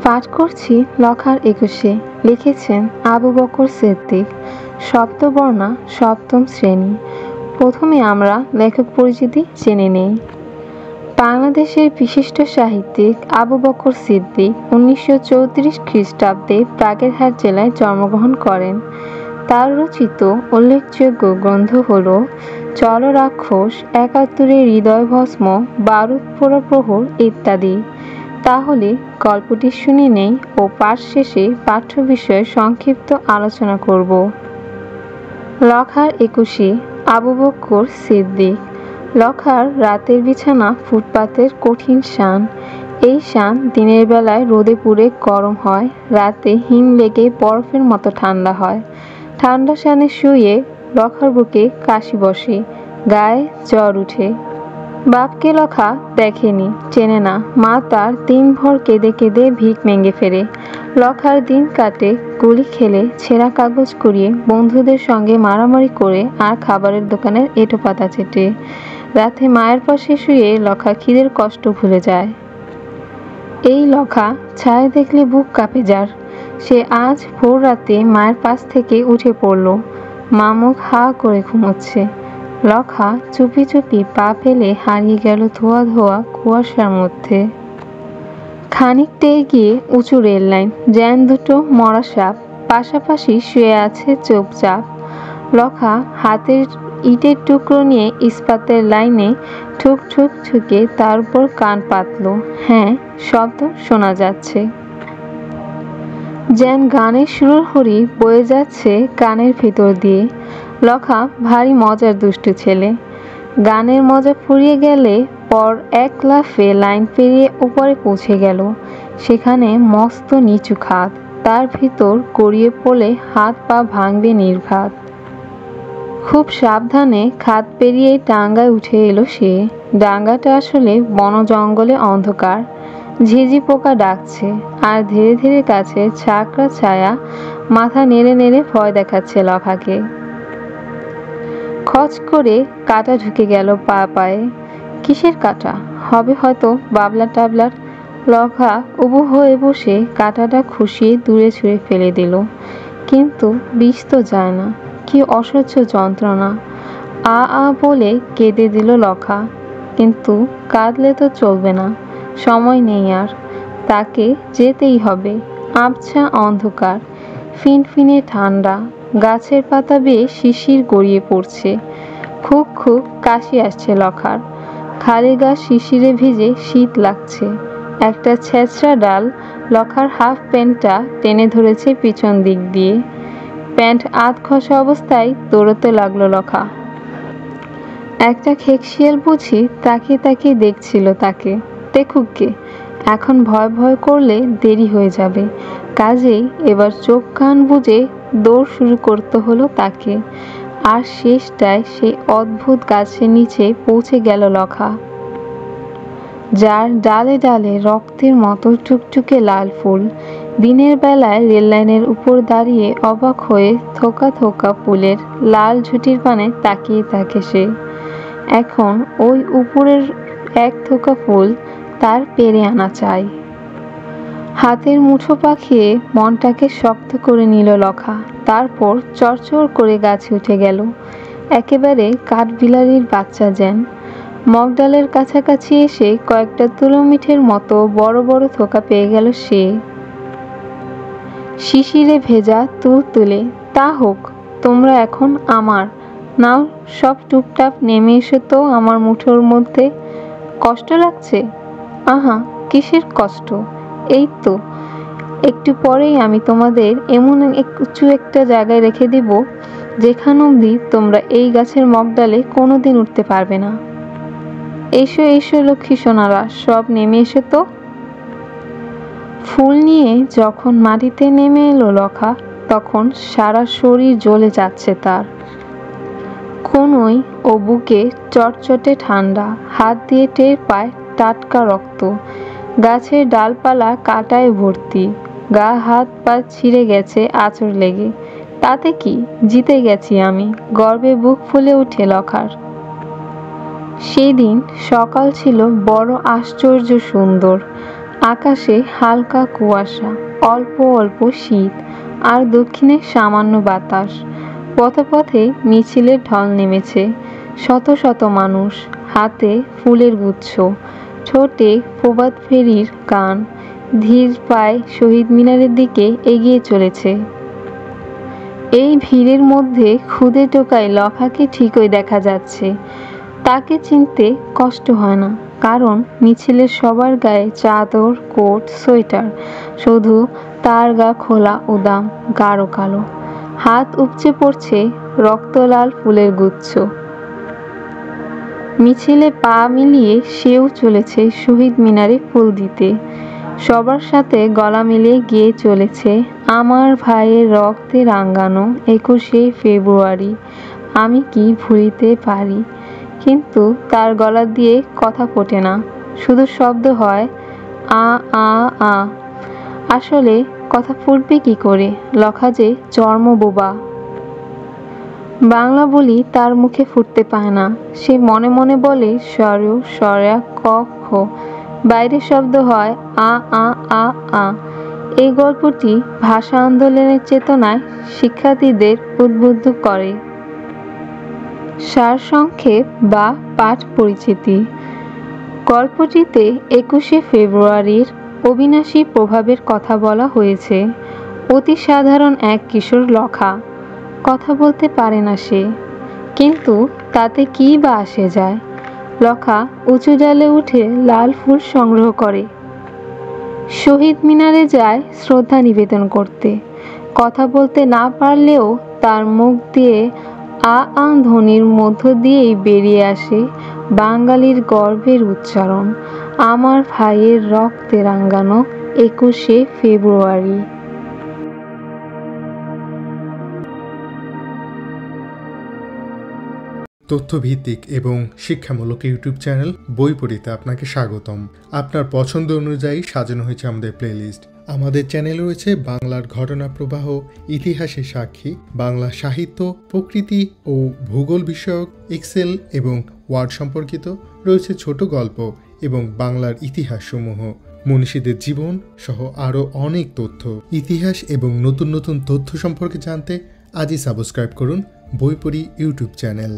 পাঠ করছি লখার 21। লিখেছেন আবু বকর সিদ্দিক। শব্দবর্ণা সপ্তম শ্রেণী। প্রথমে আমরা লেখক পরিচিতি জেনে নেই। বাংলাদেশের বিশিষ্ট সাহিত্যিক আবু বকর সিদ্দিক 1934 খ্রিস্টাব্দে বাগেরহাট জেলায় জন্মগ্রহণ করেন। তার রচিত উল্লেখযোগ্য গ্রন্থ হল চল রাক্ষস, 71 হৃদয়ভস্ম, বারুদ পোড়া প্রহর ইত্যাদি। তাহলে গল্পটি শুনে নেই ও পাঠ শেষে পাঠ্য বিষয়ে সংক্ষিপ্ত আলোচনা করব। লখার 21। আবু বকর সিদ্দিক। লখার রাতের বিছানা ফুটপাতের কঠিন শান। এই শান দিনের বেলায় রোদে পুড়ে গরম হয়, রাতে হিম লেগে বরফের মতো ঠান্ডা হয়। ঠান্ডা শানে শুয়ে লখার বুকে কাশি বসে, গায়ে জ্বর উঠে। বাপকে লখা দেখেনি, চেনে না। মা তার দিনভর কেঁদে কেঁদে ভিক মেঙ্গে ফেরে। লখার দিন কাটে গুলি খেলে, ছেঁড়া কাগজ কুড়িয়ে, বন্ধুদের সঙ্গে মারামারি করে আর খাবারের দোকানের এঁটো পাতা চেটে। রাতে মায়ের পাশে শুয়ে লখা খিদের কষ্ট ভুলে যায়। এই লখা ছায়া দেখলে বুক কাঁপে যার। সে আজ ভোর রাতে মায়ের পাশ থেকে উঠে পড়ল। মা মুখ হা করে ঘুমোচ্ছে। লখা চুপি চুপি পা ফেলে হারিয়ে গেল ধোয়া ধোয়া কুয়াশার মধ্যে। খানিকটা এগিয়ে উঁচু রেল লাইন, জ্যান দুটো মরা সাপ পাশাপাশি শুয়ে আছে চুপচাপ। লখা হাতের ইটের টুকরো নিয়ে ইস্পাতের লাইনে ঠুক ঠুক ঠুকে তার উপর কান পাতল। হ্যাঁ, শব্দ শোনা যাচ্ছে, যেন গানের সুরহরি বয়ে যাচ্ছে কানের ভিতর দিয়ে। লখা ভারী মজার দুষ্টু ছেলে। গানের মজা ফুরিয়ে গেলে পর এক লাফে লাইন পেরিয়ে উপরে পৌঁছে গেল। সেখানে মস্ত নিচু খাদ, তার ভিতর গড়িয়ে পড়লে হাত পা ভাঙবে নির্ঘাত। খুব সাবধানে খাদ পেরিয়ে ডাঙ্গায় উঠে এলো সে। ডাঙ্গাটা আসলে বন জঙ্গলে অন্ধকার। ঝিঝি পোকা ডাকছে আর ধীরে ধীরে কাছে ছাকড়া ছায়া মাথা নেড়ে নেড়ে ভয় দেখাচ্ছে লখাকে। খচ করে কাঁটা ঢুকে গেল পায়ে। কিসের কাঁটা হবে, হয়তো বাবলা টাবলার। লখা উবু হয়ে বসে কাঁটাটা খুশিয়ে দূরে ছুঁড়ে ফেলে দিল। কিন্তু বিষ তো যায় না। কি অসহ্য যন্ত্রণা! আ আ বলে কেঁদে দিল লখা। কিন্তু কাঁদলে তো চলবে না, সময় নেই আর। তাকে যেতেই হবে। আবছা অন্ধকার, ফিনফিনে ঠান্ডা, গাছের পাতা বেয়ে শিশির গড়িয়ে পড়ছে। খুব খুব কাশি আসছে লখার। খালি গা শিশিরে ভিজে শীত লাগছে। একটা ছেঁচড়া ডাল লখার হাফ প্যান্টটা টেনে ধরেছে পিছন দিক দিয়ে। প্যান্ট আধ খসা অবস্থায় দৌড়তে লাগলো লখা। একটা খেকশিয়াল বুঝি তাকিয়ে তাকিয়ে দেখছিল তাকে। দেখুক গে, এখন ভয় ভয় করলে দেরি হয়ে যাবে। কাজেই এবার চোখ কান বুজে দৌড় শুরু করতে হলো তাকে। আর শেষটায় সেই অদ্ভুত গাছের নিচে পৌঁছে গেল লখা, যার ডালে ডালে রক্তের মতো টুকটুকে লাল ফুল। দিনের বেলায় রেললাইনের উপর দাঁড়িয়ে অবাক হয়ে থোকা থোকা ফুলের লাল ঝুঁটির পানে তাকিয়ে থাকে সে। এখন ওই উপরের এক থোকা ফুল তার পেরে আনা চাই। হাতের মুঠো পাখিয়ে মনটাকে শক্ত করে নিল লখা। তারপর চড়চড় করে গাছে উঠে গেল, একেবারে কাঠবিলালির বাচ্চা যেন। মগডালের কাছাকাছি এসে কয়েকটা তুলো মিঠের মতো বড় বড় থোকা পেয়ে গেল সে। শিশিরে ভেজা তুল তুলে, তা হোক, তোমরা এখন আমার। নাও সব টুপটাপ নেমে এসো তো আমার মুঠোর মধ্যে। কষ্ট লাগছে? আহা, কিসের কষ্ট? এই তো একটু পরেই আমি তোমাদের এমন উঁচু একটা জায়গায় রেখে দিব যেখান অবধি তোমরা এই গাছের মগডালে কোনোদিন উঠতে পারবে না। এসো এসো লক্ষ্মী সোনারা, সব নেমে এসো তো। ফুল নিয়ে যখন মাটিতে নেমে এলো লখা, তখন সারা শরীর জ্বলে যাচ্ছে তার। কোনোই ও বুকে চটচটে ঠান্ডা, হাত দিয়ে টের পায় টাটকা রক্ত। গাছের ডালপালা কাঁটায় ভর্তি, গা হাত পা ছিঁড়ে গেছে আঁচড় লেগে। তাতে কি, জিতে গেছি আমি, গর্বে বুক ফুলে উঠে লখার। সেই দিন সকাল ছিল বড় আশ্চর্য সুন্দর। আকাশে হালকা কুয়াশা, অল্প অল্প শীত আর দক্ষিণে সামান্য বাতাস। পথে পথে মিছিলের ঢল নেমেছে। শত শত মানুষ, হাতে ফুলের গুচ্ছ, ঠোঁটে প্রভাত ফেরির গান, ধীর পায়ে শহীদ মিনারের দিকে এগিয়ে চলেছে। এই ভিড়ের মধ্যে খুদে টোকাই লখাকে ঠিকই দেখা যাচ্ছে। তাকে চিনতে কষ্ট হয় না, কারণ মিছিলের সবার গায়ে চাদর, কোট, সোয়েটার, শুধু তার গা খোলা উদাম, গাঢ় কালো। হাত উপচে পড়ছে রক্তলাল ফুলের গুচ্ছ। মিছিলে পা মিলিয়ে সেও চলেছে শহীদ মিনারে ফুল দিতে। সবার সাথে গলা মিলিয়ে গিয়ে চলেছে আমার ভাইয়ের রক্তে রাঙানো 21শে ফেব্রুয়ারি, আমি কি ভুলিতে পারি। কিন্তু তার গলা দিয়ে কথা ফোটে না, শুধু শব্দ হয় আ আ আ। আসলে কথা ফুটবে কি করে? লখা যে চর্ম বোবা। বাংলা বলি তার মুখে ফুটতে পায় না। সে মনে মনে বলে স্বর, স্বরা, ক, খ। বাইরে শব্দ হয় আ আ আ আ। এই গল্পটি ভাষা আন্দোলনের চেতনায় শিক্ষার্থীদের উদ্বুদ্ধ করে। সারসংক্ষেপ বা পাঠ পরিচিতি। গল্পটিতে 21শে ফেব্রুয়ারির অবিনাশী প্রভাবের কথা বলা হয়েছে। অতি সাধারণ এক কিশোর লখা। কথা বলতে পারে না সে, কিন্তু তাতে কী বা আসে যায়। লখা উঁচু ডালে উঠে লাল ফুল সংগ্রহ করে, শহীদ মিনারে যায় শ্রদ্ধা নিবেদন করতে। কথা বলতে না পারলেও তার মুখ দিয়ে আ আ ধ্বনির মধ্য দিয়েই বেরিয়ে আসে বাঙালির গর্বের উচ্চারণ, আমার ভাইয়ের রক্তে রাঙানো 21শে ফেব্রুয়ারি। তথ্যভিত্তিক এবং শিক্ষামূলক ইউটিউব চ্যানেল বইপড়িতে আপনাকে স্বাগতম। আপনার পছন্দ অনুযায়ী সাজানো হয়েছে আমাদের প্লেলিস্ট। আমাদের চ্যানেলে রয়েছে বাংলার ঘটনা প্রবাহ, ইতিহাসের সাক্ষী, বাংলা সাহিত্য, প্রকৃতি ও ভূগোল বিষয়ক, এক্সেল এবং ওয়ার্ড সম্পর্কিত, রয়েছে ছোট গল্প এবং বাংলার ইতিহাসসমূহ, মনীষীদের জীবন সহ আরও অনেক তথ্য। ইতিহাস এবং নতুন নতুন তথ্য সম্পর্কে জানতে আজই সাবস্ক্রাইব করুন বইপড়ি ইউটিউব চ্যানেল।